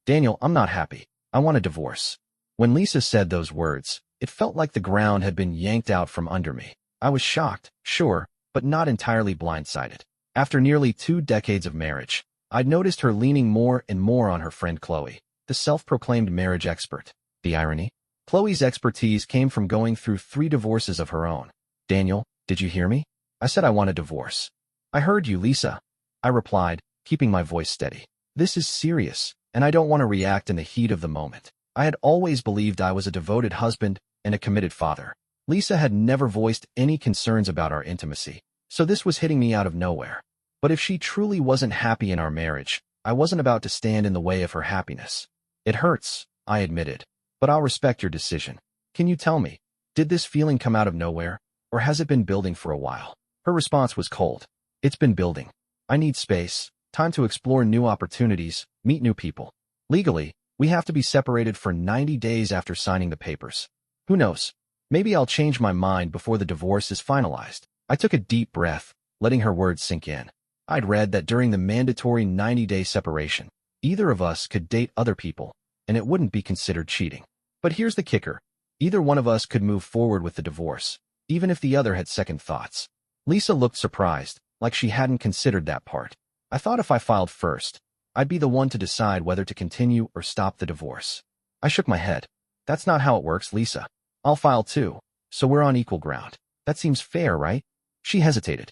Daniel, I'm not happy. I want a divorce. When Lisa said those words, it felt like the ground had been yanked out from under me. I was shocked, sure, but not entirely blindsided. After nearly 2 decades of marriage, I'd noticed her leaning more and more on her friend Chloe, the self-proclaimed marriage expert. The irony? Chloe's expertise came from going through 3 divorces of her own. Daniel, did you hear me? I said I want a divorce. I heard you, Lisa. I replied, keeping my voice steady. This is serious, and I don't want to react in the heat of the moment. I had always believed I was a devoted husband and a committed father. Lisa had never voiced any concerns about our intimacy, so this was hitting me out of nowhere. But if she truly wasn't happy in our marriage, I wasn't about to stand in the way of her happiness. It hurts, I admitted, but I'll respect your decision. Can you tell me, did this feeling come out of nowhere, or has it been building for a while? Her response was cold. It's been building. I need space, time to explore new opportunities, meet new people. Legally, we have to be separated for 90 days after signing the papers. Who knows? Maybe I'll change my mind before the divorce is finalized. I took a deep breath, letting her words sink in. I'd read that during the mandatory 90-day separation, either of us could date other people, and it wouldn't be considered cheating. But here's the kicker. Either one of us could move forward with the divorce, even if the other had second thoughts. Lisa looked surprised, like she hadn't considered that part. I thought if I filed first, I'd be the one to decide whether to continue or stop the divorce. I shook my head. That's not how it works, Lisa. I'll file too, so we're on equal ground. That seems fair, right? She hesitated.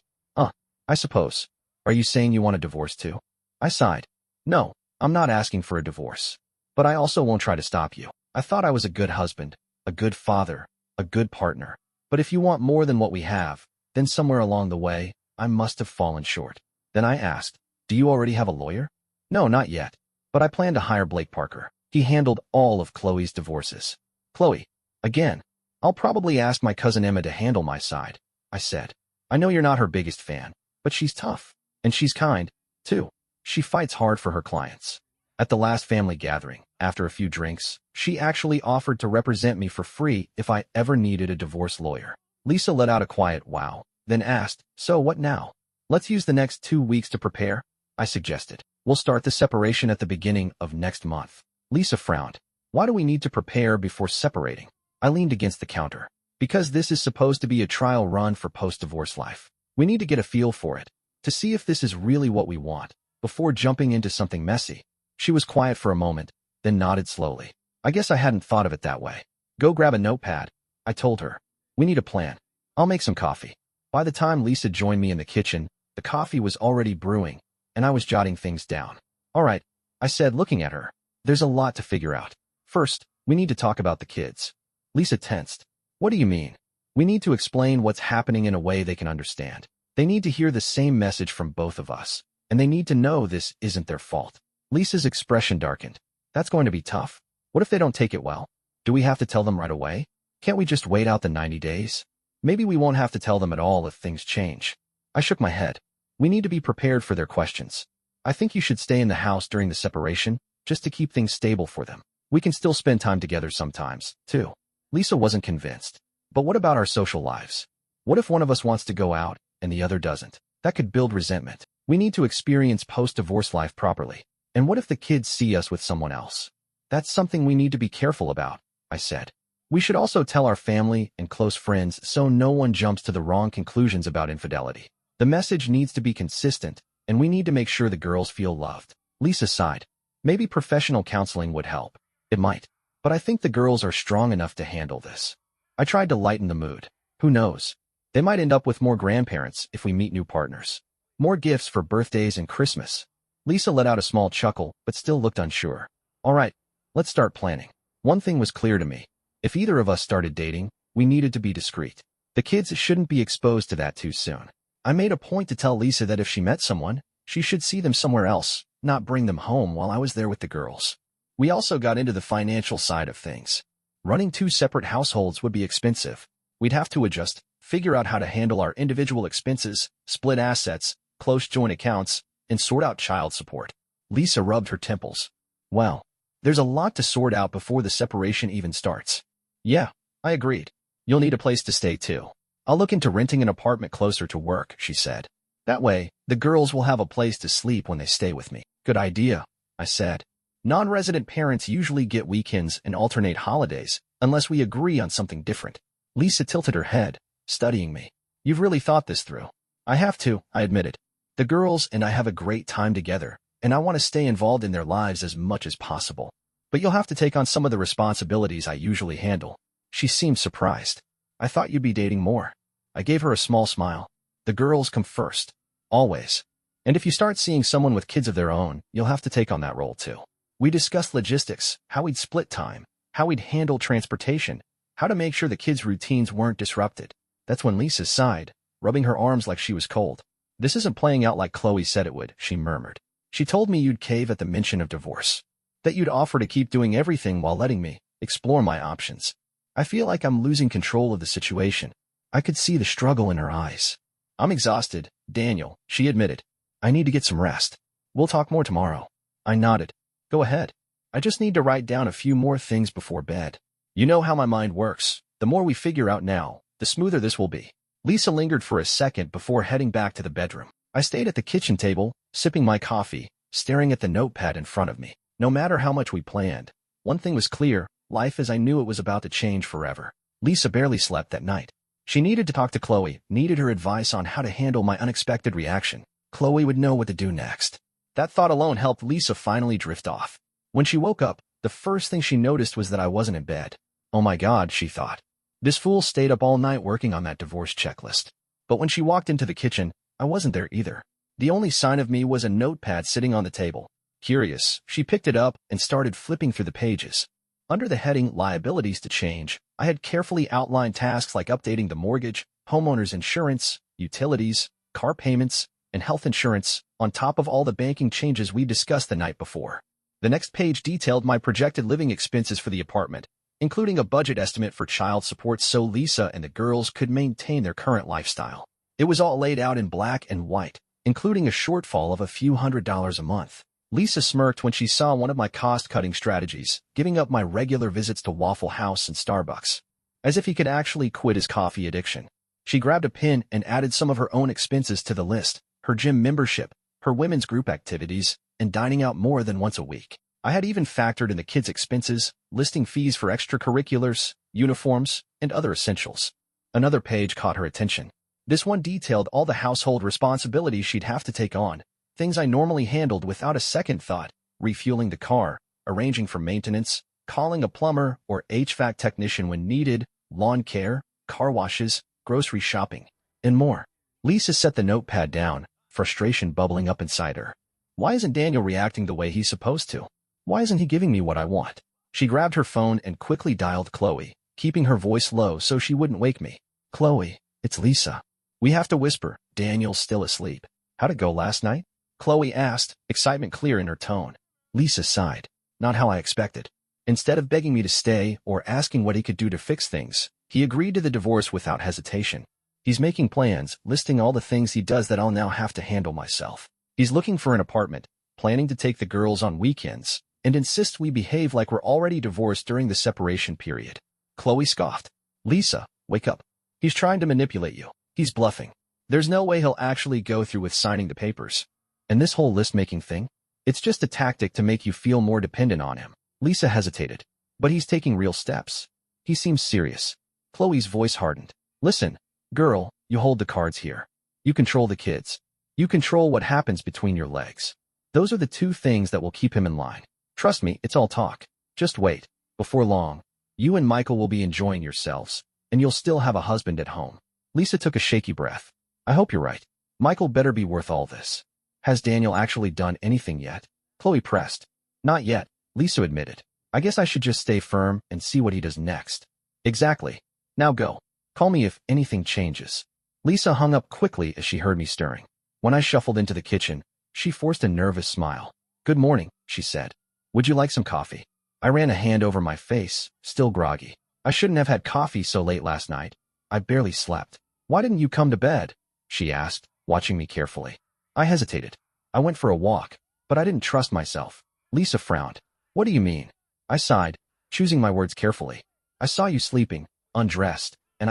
I suppose. Are you saying you want a divorce too? I sighed. No, I'm not asking for a divorce. But I also won't try to stop you. I thought I was a good husband, a good father, a good partner. But if you want more than what we have, then somewhere along the way, I must have fallen short. Then I asked, do you already have a lawyer? No, not yet. But I plan to hire Blake Parker. He handled all of Chloe's divorces. Chloe, again, I'll probably ask my cousin Emma to handle my side, I said. I know you're not her biggest fan, but she's tough. And she's kind, too. She fights hard for her clients. At the last family gathering, after a few drinks, she actually offered to represent me for free if I ever needed a divorce lawyer. Lisa let out a quiet wow, then asked, so what now? Let's use the next 2 weeks to prepare, I suggested. We'll start the separation at the beginning of next month. Lisa frowned. Why do we need to prepare before separating? I leaned against the counter. Because this is supposed to be a trial run for post-divorce life. We need to get a feel for it, to see if this is really what we want, before jumping into something messy. She was quiet for a moment, then nodded slowly. I guess I hadn't thought of it that way. Go grab a notepad, I told her. We need a plan. I'll make some coffee. By the time Lisa joined me in the kitchen, the coffee was already brewing, and I was jotting things down. All right, I said, looking at her. There's a lot to figure out. First, we need to talk about the kids. Lisa tensed. What do you mean? We need to explain what's happening in a way they can understand. They need to hear the same message from both of us, and they need to know this isn't their fault. Lisa's expression darkened. That's going to be tough. What if they don't take it well? Do we have to tell them right away? Can't we just wait out the 90 days? Maybe we won't have to tell them at all if things change. I shook my head. We need to be prepared for their questions. I think you should stay in the house during the separation, just to keep things stable for them. We can still spend time together sometimes, too. Lisa wasn't convinced. But what about our social lives? What if one of us wants to go out, and the other doesn't? That could build resentment. We need to experience post-divorce life properly. And what if the kids see us with someone else? That's something we need to be careful about, I said. We should also tell our family and close friends so no one jumps to the wrong conclusions about infidelity. The message needs to be consistent, and we need to make sure the girls feel loved. Lisa sighed. Maybe professional counseling would help. It might. But I think the girls are strong enough to handle this. I tried to lighten the mood. Who knows? They might end up with more grandparents if we meet new partners. More gifts for birthdays and Christmas. Lisa let out a small chuckle, but still looked unsure. All right, let's start planning. One thing was clear to me. If either of us started dating, we needed to be discreet. The kids shouldn't be exposed to that too soon. I made a point to tell Lisa that if she met someone, she should see them somewhere else, not bring them home while I was there with the girls. We also got into the financial side of things. Running 2 separate households would be expensive. We'd have to adjust, figure out how to handle our individual expenses, split assets, close joint accounts, and sort out child support. Lisa rubbed her temples. Well, there's a lot to sort out before the separation even starts. Yeah, I agreed. You'll need a place to stay too. I'll look into renting an apartment closer to work, she said. That way, the girls will have a place to sleep when they stay with me. Good idea, I said. Non-resident parents usually get weekends and alternate holidays, unless we agree on something different. Lisa tilted her head, studying me. You've really thought this through. I have to, I admitted. The girls and I have a great time together, and I want to stay involved in their lives as much as possible. But you'll have to take on some of the responsibilities I usually handle. She seemed surprised. I thought you'd be dating more. I gave her a small smile. The girls come first. Always. And if you start seeing someone with kids of their own, you'll have to take on that role too. We discussed logistics, how we'd split time, how we'd handle transportation, how to make sure the kids' routines weren't disrupted. That's when Lisa sighed, rubbing her arms like she was cold. This isn't playing out like Chloe said it would, she murmured. She told me you'd cave at the mention of divorce. That you'd offer to keep doing everything while letting me explore my options. I feel like I'm losing control of the situation. I could see the struggle in her eyes. I'm exhausted, Daniel, she admitted. I need to get some rest. We'll talk more tomorrow. I nodded. Go ahead. I just need to write down a few more things before bed. You know how my mind works. The more we figure out now, the smoother this will be. Lisa lingered for a second before heading back to the bedroom. I stayed at the kitchen table, sipping my coffee, staring at the notepad in front of me. No matter how much we planned, one thing was clear, life as I knew it was about to change forever. Lisa barely slept that night. She needed to talk to Chloe, needed her advice on how to handle my unexpected reaction. Chloe would know what to do next. That thought alone helped Lisa finally drift off. When she woke up, the first thing she noticed was that I wasn't in bed. Oh my God, she thought. This fool stayed up all night working on that divorce checklist. But when she walked into the kitchen, I wasn't there either. The only sign of me was a notepad sitting on the table. Curious, she picked it up and started flipping through the pages. Under the heading Liabilities to Change, I had carefully outlined tasks like updating the mortgage, homeowner's insurance, utilities, car payments, and health insurance, on top of all the banking changes we discussed the night before. The next page detailed my projected living expenses for the apartment, including a budget estimate for child support so Lisa and the girls could maintain their current lifestyle. It was all laid out in black and white, including a shortfall of a few $100s a month. Lisa smirked when she saw one of my cost-cutting strategies, giving up my regular visits to Waffle House and Starbucks, as if he could actually quit his coffee addiction. She grabbed a pen and added some of her own expenses to the list, her gym membership, her women's group activities, and dining out more than once a week. I had even factored in the kids' expenses, listing fees for extracurriculars, uniforms, and other essentials. Another page caught her attention. This one detailed all the household responsibilities she'd have to take on, things I normally handled without a second thought: refueling the car, arranging for maintenance, calling a plumber or HVAC technician when needed, lawn care, car washes, grocery shopping, and more. Lisa set the notepad down, frustration bubbling up inside her. Why isn't Daniel reacting the way he's supposed to? Why isn't he giving me what I want? She grabbed her phone and quickly dialed Chloe, keeping her voice low so she wouldn't wake me. Chloe, it's Lisa. We have to whisper. Daniel's still asleep. How'd it go last night? Chloe asked, excitement clear in her tone. Lisa sighed. Not how I expected. Instead of begging me to stay or asking what he could do to fix things, he agreed to the divorce without hesitation. He's making plans, listing all the things he does that I'll now have to handle myself. He's looking for an apartment, planning to take the girls on weekends, and insists we behave like we're already divorced during the separation period. Chloe scoffed. Lisa, wake up. He's trying to manipulate you. He's bluffing. There's no way he'll actually go through with signing the papers. And this whole list-making thing? It's just a tactic to make you feel more dependent on him. Lisa hesitated. But he's taking real steps. He seems serious. Chloe's voice hardened. Listen, girl, you hold the cards here. You control the kids. You control what happens between your legs. Those are the two things that will keep him in line. Trust me, it's all talk. Just wait. Before long, you and Michael will be enjoying yourselves, and you'll still have a husband at home. Lisa took a shaky breath. I hope you're right. Michael better be worth all this. Has Daniel actually done anything yet? Chloe pressed. Not yet, Lisa admitted. I guess I should just stay firm and see what he does next. Exactly. Now go. Call me if anything changes. Lisa hung up quickly as she heard me stirring. When I shuffled into the kitchen, she forced a nervous smile. Good morning, she said. Would you like some coffee? I ran a hand over my face, still groggy. I shouldn't have had coffee so late last night. I barely slept. Why didn't you come to bed? She asked, watching me carefully. I hesitated. I went for a walk, but I didn't trust myself. Lisa frowned. What do you mean? I sighed, choosing my words carefully. I saw you sleeping, undressed, and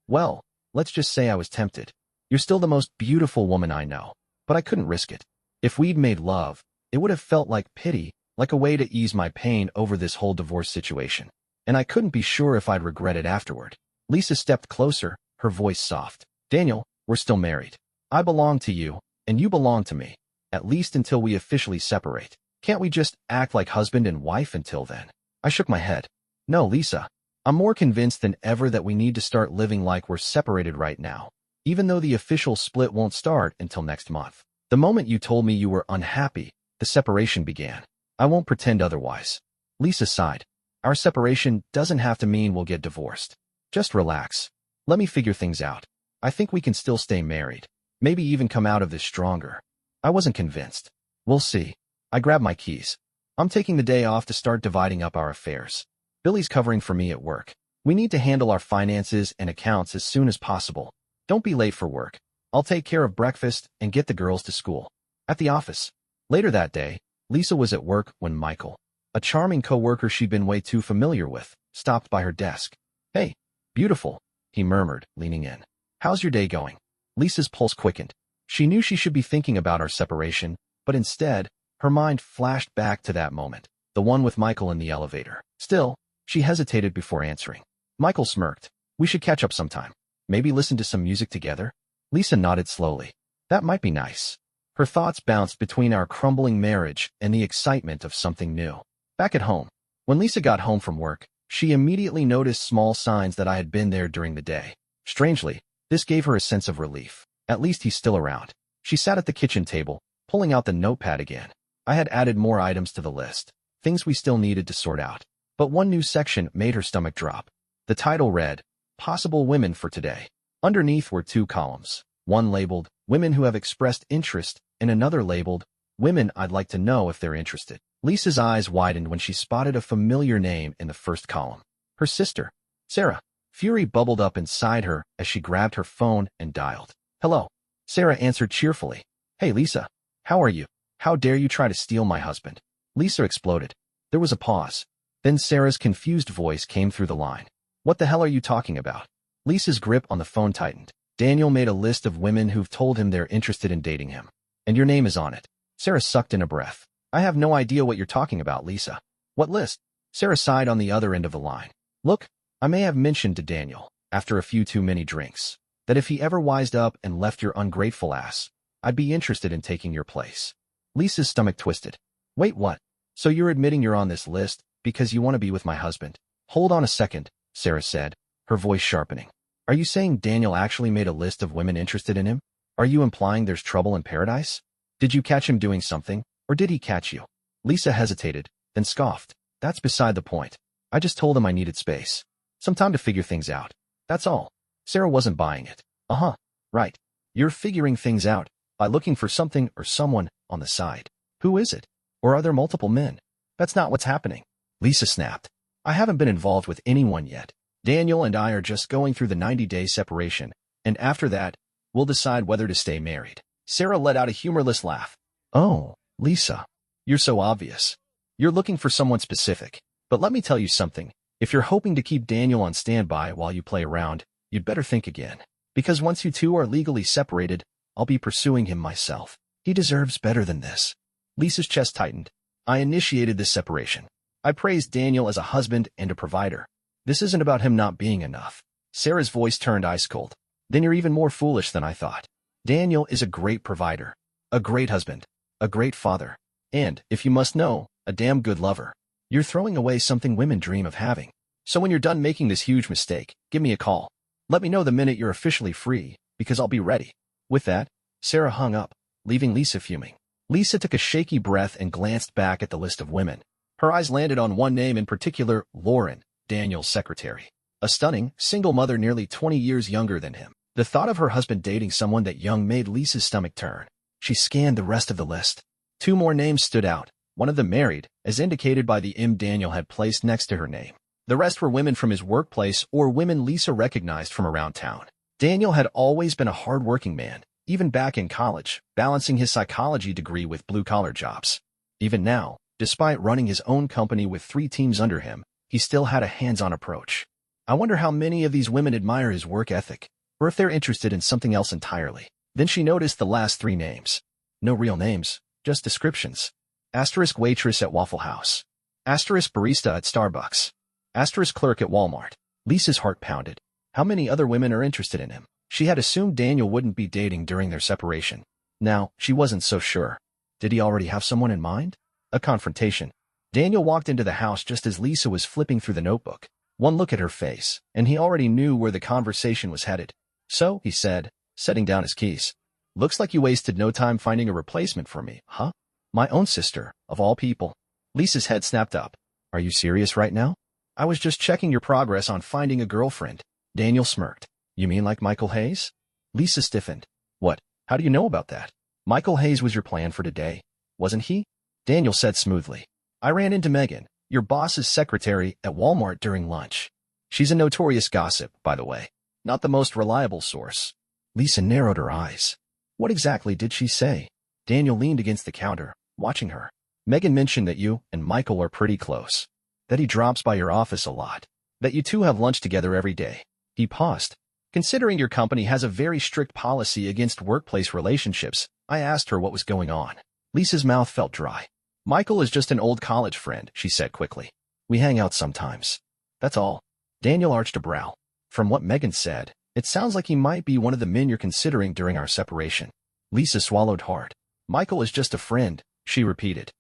well, let's just say I was tempted. You're still the most beautiful woman I know, but I couldn't risk it. If we'd made love, it would have felt like pity, like a way to ease my pain over this whole divorce situation. And I couldn't be sure if I'd regret it afterward. Lisa stepped closer, her voice soft. Daniel, we're still married. I belong to you, and you belong to me, at least until we officially separate. Can't we just act like husband and wife until then? I shook my head. No, Lisa. I'm more convinced than ever that we need to start living like we're separated right now, even though the official split won't start until next month. The moment you told me you were unhappy, the separation began. I won't pretend otherwise. Lisa sighed. Our separation doesn't have to mean we'll get divorced. Just relax. Let me figure things out. I think we can still stay married. Maybe even come out of this stronger. I wasn't convinced. We'll see. I grabbed my keys. I'm taking the day off to start dividing up our affairs. Billy's covering for me at work. We need to handle our finances and accounts as soon as possible. Don't be late for work. I'll take care of breakfast and get the girls to school. At the office. Later that day, Lisa was at work when Michael, a charming coworker she'd been way too familiar with, stopped by her desk. Hey, beautiful, he murmured, leaning in. How's your day going? Lisa's pulse quickened. She knew she should be thinking about our separation, but instead, her mind flashed back to that moment, the one with Michael in the elevator. Still, she hesitated before answering. Michael smirked. We should catch up sometime. Maybe listen to some music together? Lisa nodded slowly. That might be nice. Her thoughts bounced between our crumbling marriage and the excitement of something new. Back at home. When Lisa got home from work, she immediately noticed small signs that I had been there during the day. Strangely, this gave her a sense of relief. At least he's still around. She sat at the kitchen table, pulling out the notepad again. I had added more items to the list, things we still needed to sort out. But one new section made her stomach drop. The title read, Possible Women for Today. Underneath were two columns, one labeled, Women Who Have Expressed Interest, and another labeled, Women I'd Like to Know If They're Interested. Lisa's eyes widened when she spotted a familiar name in the first column. Her sister, Sarah. Fury bubbled up inside her as she grabbed her phone and dialed. Hello. Sarah answered cheerfully. Hey, Lisa. How are you? How dare you try to steal my husband? Lisa exploded. There was a pause. Then Sarah's confused voice came through the line. What the hell are you talking about? Lisa's grip on the phone tightened. Daniel made a list of women who've told him they're interested in dating him. And your name is on it. Sarah sucked in a breath. I have no idea what you're talking about, Lisa. What list? Sarah sighed on the other end of the line. Look, I may have mentioned to Daniel, after a few too many drinks, that if he ever wised up and left your ungrateful ass, I'd be interested in taking your place. Lisa's stomach twisted. Wait, what? So you're admitting you're on this list because you want to be with my husband? Hold on a second, Sarah said, her voice sharpening. Are you saying Daniel actually made a list of women interested in him? Are you implying there's trouble in paradise? Did you catch him doing something, or did he catch you? Lisa hesitated, then scoffed. That's beside the point. I just told him I needed space. Some time to figure things out. That's all. Sarah wasn't buying it. Uh-huh. Right. You're figuring things out by looking for something or someone on the side. Who is it? Or are there multiple men? That's not what's happening. Lisa snapped. I haven't been involved with anyone yet. Daniel and I are just going through the 90-day separation, and after that, we'll decide whether to stay married. Sarah let out a humorless laugh. Oh, Lisa. You're so obvious. You're looking for someone specific. But let me tell you something. If you're hoping to keep Daniel on standby while you play around, you'd better think again. Because once you two are legally separated, I'll be pursuing him myself. He deserves better than this. Lisa's chest tightened. I initiated this separation. I praised Daniel as a husband and a provider. This isn't about him not being enough. Sarah's voice turned ice cold. Then you're even more foolish than I thought. Daniel is a great provider, a great husband, a great father, and, if you must know, a damn good lover. You're throwing away something women dream of having. So when you're done making this huge mistake, give me a call. Let me know the minute you're officially free, because I'll be ready. With that, Sarah hung up, leaving Lisa fuming. Lisa took a shaky breath and glanced back at the list of women. Her eyes landed on one name in particular, Lauren, Daniel's secretary. A stunning, single mother nearly 20 years younger than him. The thought of her husband dating someone that young made Lisa's stomach turn. She scanned the rest of the list. Two more names stood out, one of them married, as indicated by the M Daniel had placed next to her name. The rest were women from his workplace or women Lisa recognized from around town. Daniel had always been a hard-working man, even back in college, balancing his psychology degree with blue-collar jobs. Even now, despite running his own company with 3 teams under him, he still had a hands-on approach. I wonder how many of these women admire his work ethic, or if they're interested in something else entirely. Then she noticed the last 3 names. No real names, just descriptions. Asterisk waitress at Waffle House. Asterisk barista at Starbucks. Asterisk clerk at Walmart. Lisa's heart pounded. How many other women are interested in him? She had assumed Daniel wouldn't be dating during their separation. Now, she wasn't so sure. Did he already have someone in mind? A confrontation. Daniel walked into the house just as Lisa was flipping through the notebook. One look at her face, and he already knew where the conversation was headed. So, he said, setting down his keys. Looks like you wasted no time finding a replacement for me, huh? My own sister, of all people. Lisa's head snapped up. Are you serious right now? I was just checking your progress on finding a girlfriend. Daniel smirked. You mean like Michael Hayes? Lisa stiffened. What? How do you know about that? Michael Hayes was your plan for today, wasn't he? Daniel said smoothly. I ran into Megan, your boss's secretary, at Walmart during lunch. She's a notorious gossip, by the way. Not the most reliable source. Lisa narrowed her eyes. What exactly did she say? Daniel leaned against the counter, watching her. Megan mentioned that you and Michael are pretty close. That he drops by your office a lot. That you two have lunch together every day. He paused. Considering your company has a very strict policy against workplace relationships, I asked her what was going on. Lisa's mouth felt dry. Michael is just an old college friend, she said quickly. We hang out sometimes. That's all. Daniel arched a brow. From what Megan said, it sounds like he might be one of the men you're considering during our separation. Lisa swallowed hard. Michael is just a friend, she repeated.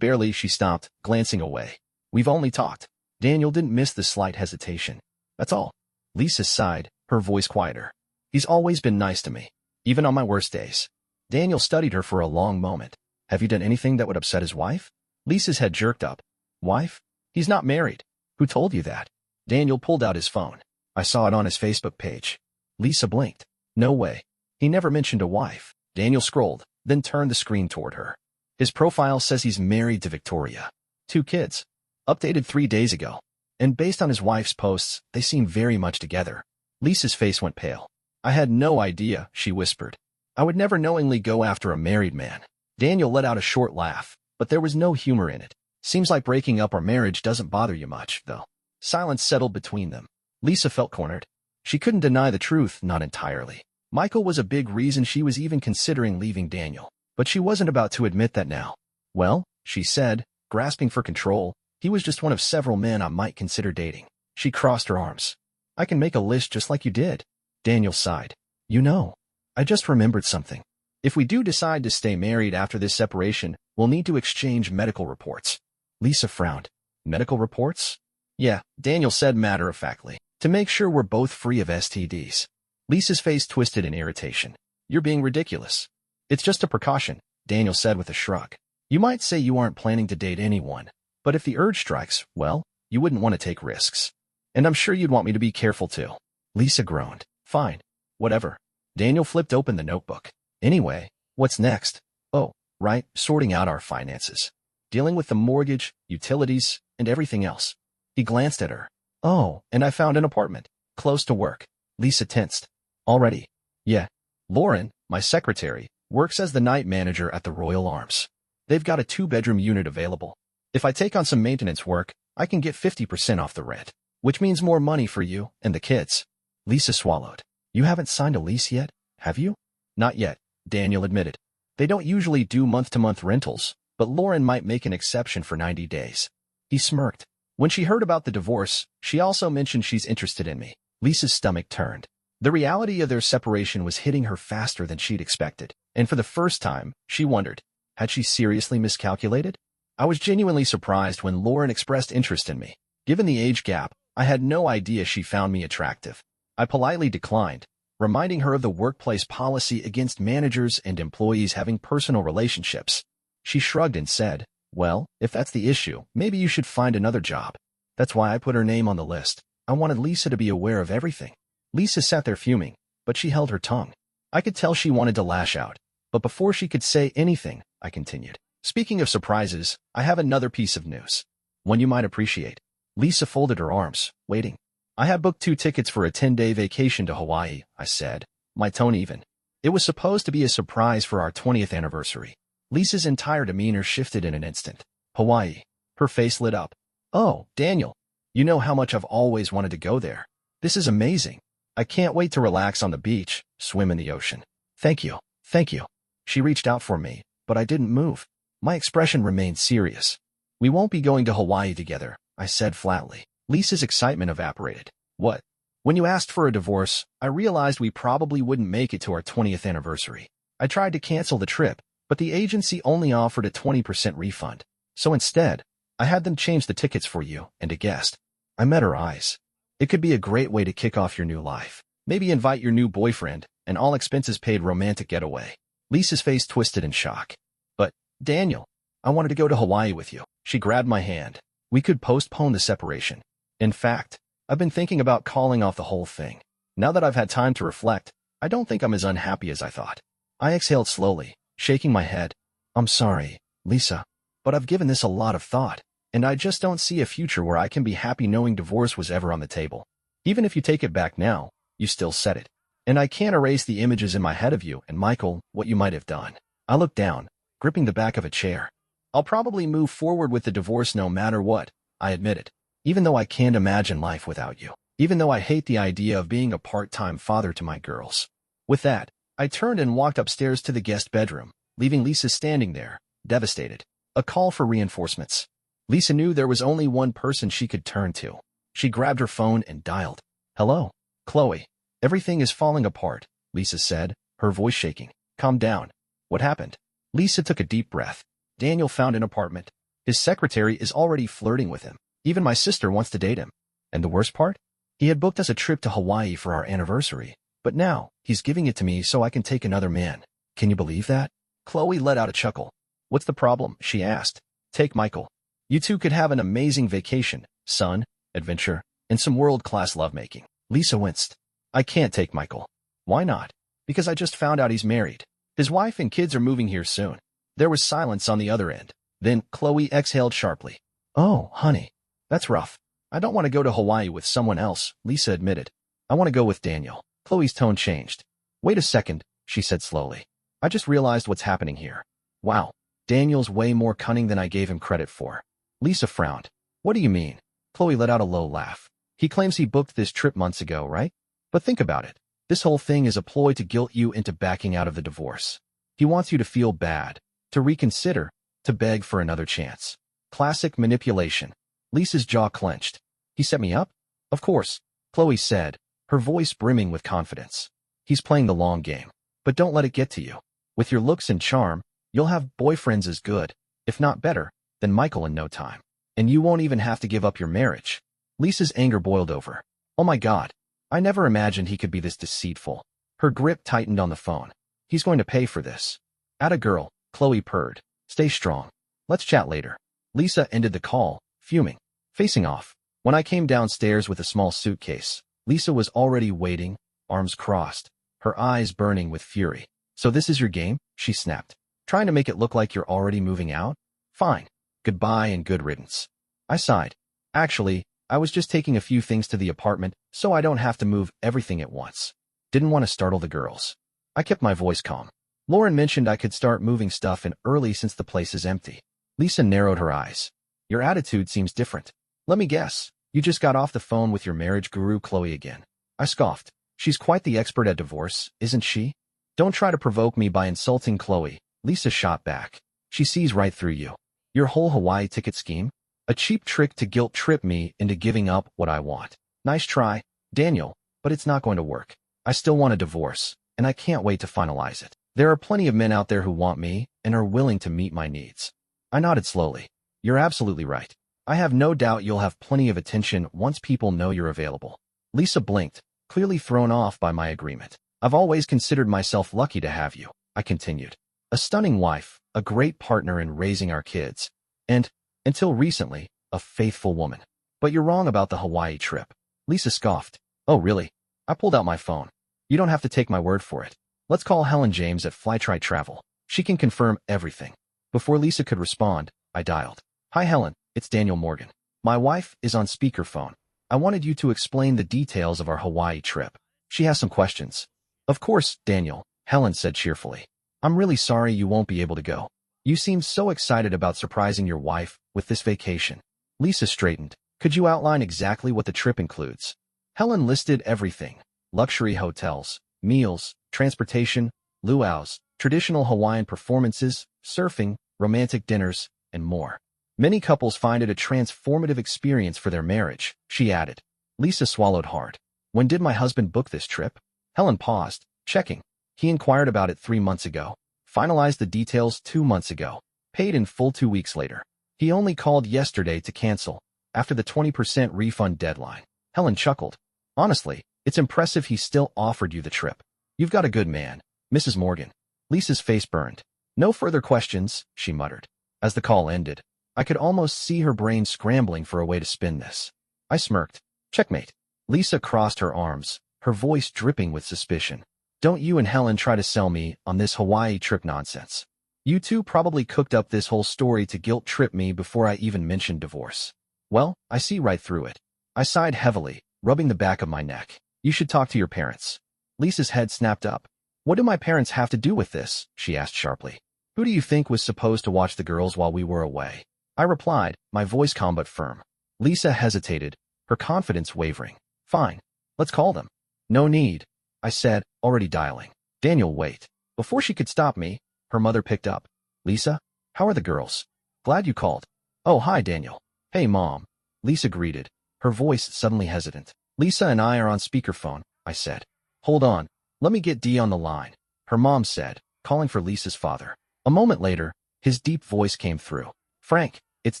She stopped, glancing away. We've only talked. Daniel didn't miss the slight hesitation. That's all. Lisa sighed, her voice quieter. He's always been nice to me, even on my worst days. Daniel studied her for a long moment. Have you done anything that would upset his wife? Lisa's head jerked up. Wife? He's not married. Who told you that? Daniel pulled out his phone. I saw it on his Facebook page. Lisa blinked. No way. He never mentioned a wife. Daniel scrolled, then turned the screen toward her. His profile says he's married to Victoria. 2 kids. Updated 3 days ago. And based on his wife's posts, they seem very much together. Lisa's face went pale. I had no idea, she whispered. I would never knowingly go after a married man. Daniel let out a short laugh, but there was no humor in it. Seems like breaking up our marriage doesn't bother you much, though. Silence settled between them. Lisa felt cornered. She couldn't deny the truth, not entirely. Michael was a big reason she was even considering leaving Daniel, but she wasn't about to admit that now. Well, she said, grasping for control, he was just one of several men I might consider dating. She crossed her arms. I can make a list just like you did. Daniel sighed. You know, I just remembered something. If we do decide to stay married after this separation, we'll need to exchange medical reports. Lisa frowned. Medical reports? Yeah, Daniel said matter-of-factly, to make sure we're both free of STDs. Lisa's face twisted in irritation. You're being ridiculous. It's just a precaution, Daniel said with a shrug. You might say you aren't planning to date anyone, but if the urge strikes, well, you wouldn't want to take risks. And I'm sure you'd want me to be careful too. Lisa groaned. Fine. Whatever. Daniel flipped open the notebook. Anyway, what's next? Oh, right, sorting out our finances. Dealing with the mortgage, utilities, and everything else. He glanced at her. Oh, and I found an apartment. Close to work. Lisa tensed. Already? Yeah. Lauren, my secretary, works as the night manager at the Royal Arms. They've got a 2-bedroom unit available. If I take on some maintenance work, I can get 50% off the rent, which means more money for you and the kids. Lisa swallowed. You haven't signed a lease yet, have you? Not yet, Daniel admitted. They don't usually do month-to-month rentals, but Lauren might make an exception for 90 days. He smirked. When she heard about the divorce, she also mentioned she's interested in me. Lisa's stomach turned. The reality of their separation was hitting her faster than she'd expected, and for the first time, she wondered, had she seriously miscalculated? I was genuinely surprised when Lauren expressed interest in me. Given the age gap, I had no idea she found me attractive. I politely declined, reminding her of the workplace policy against managers and employees having personal relationships. She shrugged and said, well, if that's the issue, maybe you should find another job. That's why I put her name on the list. I wanted Lisa to be aware of everything. Lisa sat there fuming, but she held her tongue. I could tell she wanted to lash out, but before she could say anything, I continued. Speaking of surprises, I have another piece of news. One you might appreciate. Lisa folded her arms, waiting. I have booked 2 tickets for a 10-day vacation to Hawaii, I said, my tone even. It was supposed to be a surprise for our 20th anniversary. Lisa's entire demeanor shifted in an instant. Hawaii. Her face lit up. Oh, Daniel. You know how much I've always wanted to go there. This is amazing. I can't wait to relax on the beach, swim in the ocean. Thank you. Thank you. She reached out for me, but I didn't move. My expression remained serious. We won't be going to Hawaii together, I said flatly. Lisa's excitement evaporated. What? When you asked for a divorce, I realized we probably wouldn't make it to our 20th anniversary. I tried to cancel the trip, but the agency only offered a 20% refund. So instead, I had them change the tickets for you and a guest. I met her eyes. It could be a great way to kick off your new life. Maybe invite your new boyfriend, an all-expenses-paid romantic getaway. Lisa's face twisted in shock. But, Daniel, I wanted to go to Hawaii with you. She grabbed my hand. We could postpone the separation. In fact, I've been thinking about calling off the whole thing. Now that I've had time to reflect, I don't think I'm as unhappy as I thought. I exhaled slowly, shaking my head. I'm sorry, Lisa, but I've given this a lot of thought, and I just don't see a future where I can be happy knowing divorce was ever on the table. Even if you take it back now, you still said it. And I can't erase the images in my head of you and Michael, what you might have done. I looked down, gripping the back of a chair. I'll probably move forward with the divorce no matter what, I admitted. Even though I can't imagine life without you. Even though I hate the idea of being a part-time father to my girls. With that, I turned and walked upstairs to the guest bedroom, leaving Lisa standing there, devastated. A call for reinforcements. Lisa knew there was only one person she could turn to. She grabbed her phone and dialed. Hello, Chloe. Everything is falling apart, Lisa said, her voice shaking. Calm down. What happened? Lisa took a deep breath. Daniel found an apartment. His secretary is already flirting with him. Even my sister wants to date him. And the worst part? He had booked us a trip to Hawaii for our anniversary. But now, he's giving it to me so I can take another man. Can you believe that? Chloe let out a chuckle. What's the problem? She asked. Take Michael. You two could have an amazing vacation, sun, adventure, and some world-class lovemaking. Lisa winced. I can't take Michael. Why not? Because I just found out he's married. His wife and kids are moving here soon. There was silence on the other end. Then Chloe exhaled sharply. Oh, honey. That's rough. I don't want to go to Hawaii with someone else, Lisa admitted. I want to go with Daniel. Chloe's tone changed. Wait a second, she said slowly. I just realized what's happening here. Wow, Daniel's way more cunning than I gave him credit for. Lisa frowned. What do you mean? Chloe let out a low laugh. He claims he booked this trip months ago, right? But think about it. This whole thing is a ploy to guilt you into backing out of the divorce. He wants you to feel bad, to reconsider, to beg for another chance. Classic manipulation. Lisa's jaw clenched. He set me up? Of course, Chloe said, her voice brimming with confidence. He's playing the long game. But don't let it get to you. With your looks and charm, you'll have boyfriends as good, if not better, than Michael in no time. And you won't even have to give up your marriage. Lisa's anger boiled over. Oh my God. I never imagined he could be this deceitful. Her grip tightened on the phone. He's going to pay for this. Atta girl, Chloe purred. Stay strong. Let's chat later. Lisa ended the call, fuming. Facing off. When I came downstairs with a small suitcase, Lisa was already waiting, arms crossed, her eyes burning with fury. So this is your game? She snapped. Trying to make it look like you're already moving out? Fine. Goodbye and good riddance. I sighed. Actually, I was just taking a few things to the apartment so I don't have to move everything at once. Didn't want to startle the girls. I kept my voice calm. Lauren mentioned I could start moving stuff in early since the place is empty. Lisa narrowed her eyes. Your attitude seems different. Let me guess. You just got off the phone with your marriage guru Chloe again. I scoffed. She's quite the expert at divorce, isn't she? Don't try to provoke me by insulting Chloe, Lisa shot back. She sees right through you. Your whole Hawaii ticket scheme? A cheap trick to guilt-trip me into giving up what I want. Nice try, Daniel, but it's not going to work. I still want a divorce, and I can't wait to finalize it. There are plenty of men out there who want me and are willing to meet my needs. I nodded slowly. You're absolutely right. I have no doubt you'll have plenty of attention once people know you're available. Lisa blinked, clearly thrown off by my agreement. I've always considered myself lucky to have you, I continued. A stunning wife, a great partner in raising our kids, and, until recently, a faithful woman. But you're wrong about the Hawaii trip. Lisa scoffed. Oh, really? I pulled out my phone. You don't have to take my word for it. Let's call Helen James at Flytry Travel. She can confirm everything. Before Lisa could respond, I dialed. Hi, Helen. It's Daniel Morgan. My wife is on speakerphone. I wanted you to explain the details of our Hawaii trip. She has some questions. Of course, Daniel, Helen said cheerfully. I'm really sorry you won't be able to go. You seem so excited about surprising your wife with this vacation. Lisa straightened. Could you outline exactly what the trip includes? Helen listed everything. Luxury hotels, meals, transportation, luau's, traditional Hawaiian performances, surfing, romantic dinners, and more. Many couples find it a transformative experience for their marriage, she added. Lisa swallowed hard. When did my husband book this trip? Helen paused, checking. He inquired about it 3 months ago. Finalized the details 2 months ago. Paid in full 2 weeks later. He only called yesterday to cancel, after the 20% refund deadline. Helen chuckled. Honestly, it's impressive he still offered you the trip. You've got a good man, Mrs. Morgan. Lisa's face burned. No further questions, she muttered. As the call ended, I could almost see her brain scrambling for a way to spin this. I smirked. Checkmate. Lisa crossed her arms, her voice dripping with suspicion. Don't you and Helen try to sell me on this Hawaii trip nonsense. You two probably cooked up this whole story to guilt-trip me before I even mentioned divorce. Well, I see right through it. I sighed heavily, rubbing the back of my neck. You should talk to your parents. Lisa's head snapped up. What do my parents have to do with this? She asked sharply. Who do you think was supposed to watch the girls while we were away? I replied, my voice calm but firm. Lisa hesitated, her confidence wavering. Fine. Let's call them. No need, I said, already dialing. Daniel, wait. Before she could stop me, her mother picked up. Lisa, how are the girls? Glad you called. Oh, hi, Daniel. Hey, Mom. Lisa greeted, her voice suddenly hesitant. Lisa and I are on speakerphone, I said. Hold on. Let me get Dee on the line, her mom said, calling for Lisa's father. A moment later, his deep voice came through. Frank, it's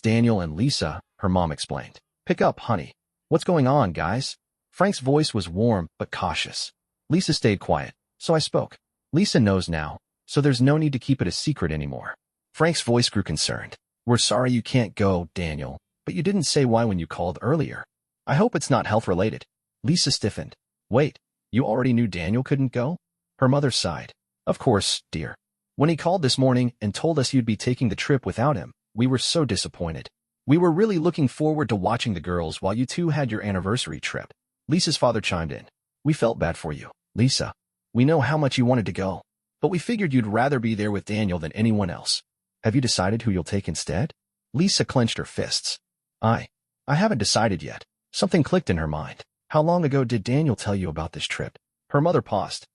Daniel and Lisa, her mom explained. Pick up, honey. What's going on, guys? Frank's voice was warm but cautious. Lisa stayed quiet, so I spoke. Lisa knows now, so there's no need to keep it a secret anymore. Frank's voice grew concerned. We're sorry you can't go, Daniel, but you didn't say why when you called earlier. I hope it's not health-related. Lisa stiffened. Wait, you already knew Daniel couldn't go? Her mother sighed. Of course, dear. When he called this morning and told us you'd be taking the trip without him, we were so disappointed. We were really looking forward to watching the girls while you two had your anniversary trip. Lisa's father chimed in. We felt bad for you, Lisa. We know how much you wanted to go, but we figured you'd rather be there with Daniel than anyone else. Have you decided who you'll take instead? Lisa clenched her fists. I haven't decided yet. Something clicked in her mind. How long ago did Daniel tell you about this trip? Her mother paused.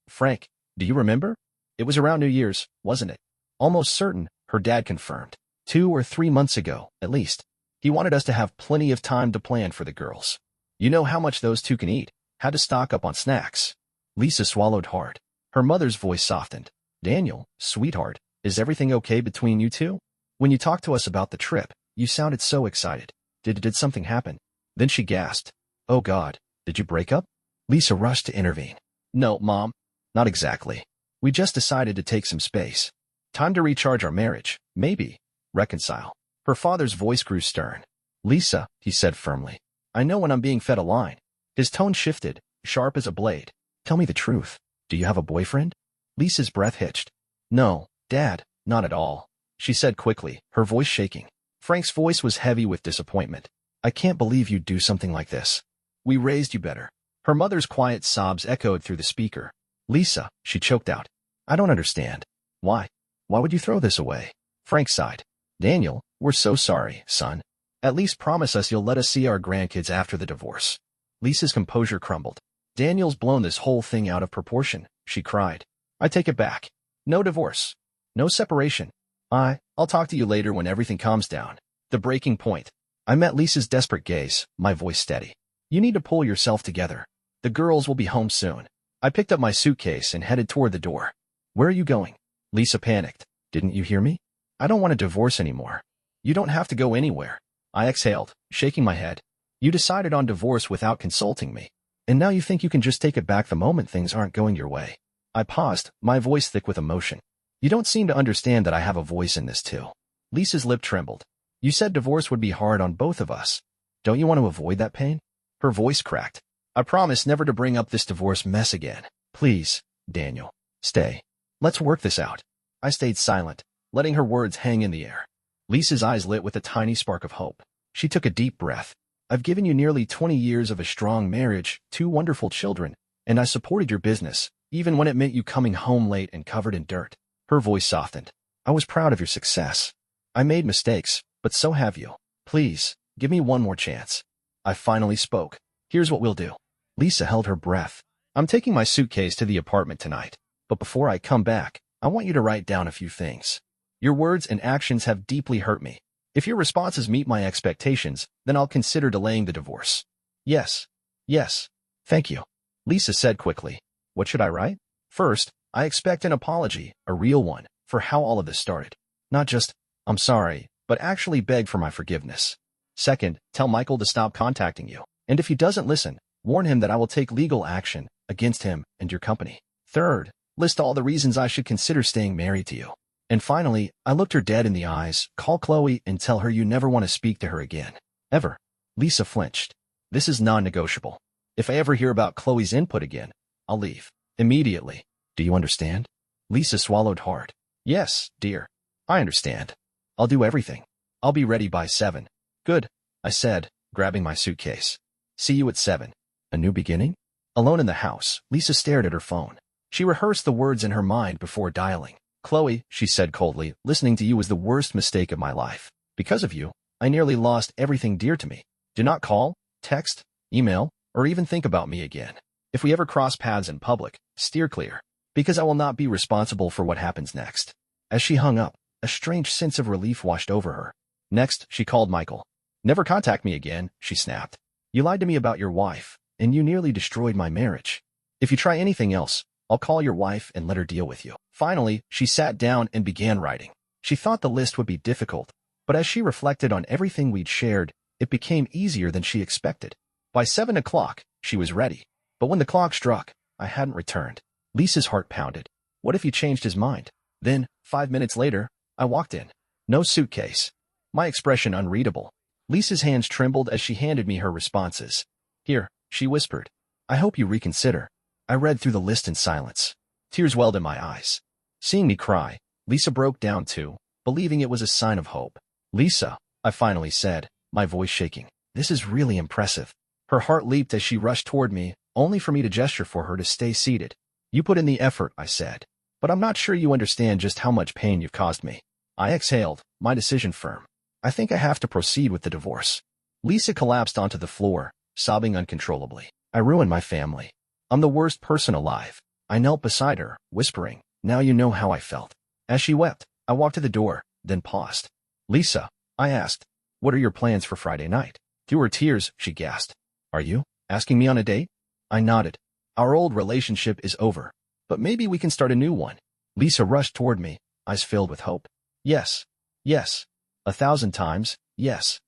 Frank, do you remember? It was around New Year's, wasn't it? Almost certain, her dad confirmed. 2 or 3 months ago, at least. He wanted us to have plenty of time to plan for the girls. You know how much those two can eat. Had to stock up on snacks. Lisa swallowed hard. Her mother's voice softened. Daniel, sweetheart, is everything okay between you two? When you talked to us about the trip, you sounded so excited. Did something happen? Then she gasped. Oh God, did you break up? Lisa rushed to intervene. No, Mom. Not exactly. We just decided to take some space. Time to recharge our marriage. Maybe. Reconcile. Her father's voice grew stern. Lisa, he said firmly. I know when I'm being fed a line. His tone shifted, sharp as a blade. Tell me the truth. Do you have a boyfriend? Lisa's breath hitched. No, Dad, not at all, she said quickly, her voice shaking. Frank's voice was heavy with disappointment. I can't believe you'd do something like this. We raised you better. Her mother's quiet sobs echoed through the speaker. Lisa, she choked out. I don't understand. Why? Why would you throw this away? Frank sighed. Daniel, we're so sorry, son. At least promise us you'll let us see our grandkids after the divorce. Lisa's composure crumbled. Daniel's blown this whole thing out of proportion, she cried. I take it back. No divorce. No separation. I'll talk to you later when everything calms down. The breaking point. I met Lisa's desperate gaze, my voice steady. You need to pull yourself together. The girls will be home soon. I picked up my suitcase and headed toward the door. Where are you going? Lisa panicked. Didn't you hear me? I don't want a divorce anymore. You don't have to go anywhere. I exhaled, shaking my head. You decided on divorce without consulting me. And now you think you can just take it back the moment things aren't going your way. I paused, my voice thick with emotion. You don't seem to understand that I have a voice in this too. Lisa's lip trembled. You said divorce would be hard on both of us. Don't you want to avoid that pain? Her voice cracked. I promise never to bring up this divorce mess again. Please, Daniel, stay. Let's work this out. I stayed silent, letting her words hang in the air. Lisa's eyes lit with a tiny spark of hope. She took a deep breath. I've given you nearly 20 years of a strong marriage, 2 wonderful children, and I supported your business, even when it meant you coming home late and covered in dirt. Her voice softened. I was proud of your success. I made mistakes, but so have you. Please, give me one more chance. I finally spoke. Here's what we'll do. Lisa held her breath. I'm taking my suitcase to the apartment tonight, but before I come back, I want you to write down a few things. Your words and actions have deeply hurt me. If your responses meet my expectations, then I'll consider delaying the divorce. Yes. Yes. Thank you. Lisa said quickly. What should I write? First, I expect an apology, a real one, for how all of this started. Not just, I'm sorry, but actually beg for my forgiveness. Second, tell Michael to stop contacting you. And if he doesn't listen, warn him that I will take legal action against him and your company. Third, list all the reasons I should consider staying married to you. And finally, I looked her dead in the eyes, call Chloe and tell her you never want to speak to her again. Ever. Lisa flinched. This is non-negotiable. If I ever hear about Chloe's input again, I'll leave. Immediately. Do you understand? Lisa swallowed hard. Yes, dear. I understand. I'll do everything. I'll be ready by 7. Good, I said, grabbing my suitcase. See you at 7. A new beginning? Alone in the house, Lisa stared at her phone. She rehearsed the words in her mind before dialing. Chloe, she said coldly, listening to you was the worst mistake of my life. Because of you, I nearly lost everything dear to me. Do not call, text, email, or even think about me again. If we ever cross paths in public, steer clear, because I will not be responsible for what happens next. As she hung up, a strange sense of relief washed over her. Next, she called Michael. Never contact me again, she snapped. You lied to me about your wife, and you nearly destroyed my marriage. If you try anything else, I'll call your wife and let her deal with you. Finally, she sat down and began writing. She thought the list would be difficult, but as she reflected on everything we'd shared, it became easier than she expected. By 7 o'clock, she was ready. But when the clock struck, I hadn't returned. Lisa's heart pounded. What if he changed his mind? Then, 5 minutes later, I walked in. No suitcase. My expression unreadable. Lisa's hands trembled as she handed me her responses. Here, she whispered. I hope you reconsider. I read through the list in silence. Tears welled in my eyes. Seeing me cry, Lisa broke down too, believing it was a sign of hope. Lisa, I finally said, my voice shaking. This is really impressive. Her heart leaped as she rushed toward me, only for me to gesture for her to stay seated. You put in the effort, I said. But I'm not sure you understand just how much pain you've caused me. I exhaled, my decision firm. I think I have to proceed with the divorce. Lisa collapsed onto the floor, sobbing uncontrollably. I ruined my family. I'm the worst person alive. I knelt beside her, whispering, now you know how I felt. As she wept, I walked to the door, then paused. Lisa, I asked, what are your plans for Friday night? Through her tears, she gasped. Are you asking me on a date? I nodded. Our old relationship is over, but maybe we can start a new one. Lisa rushed toward me, eyes filled with hope. Yes. Yes. 1,000 times, yes.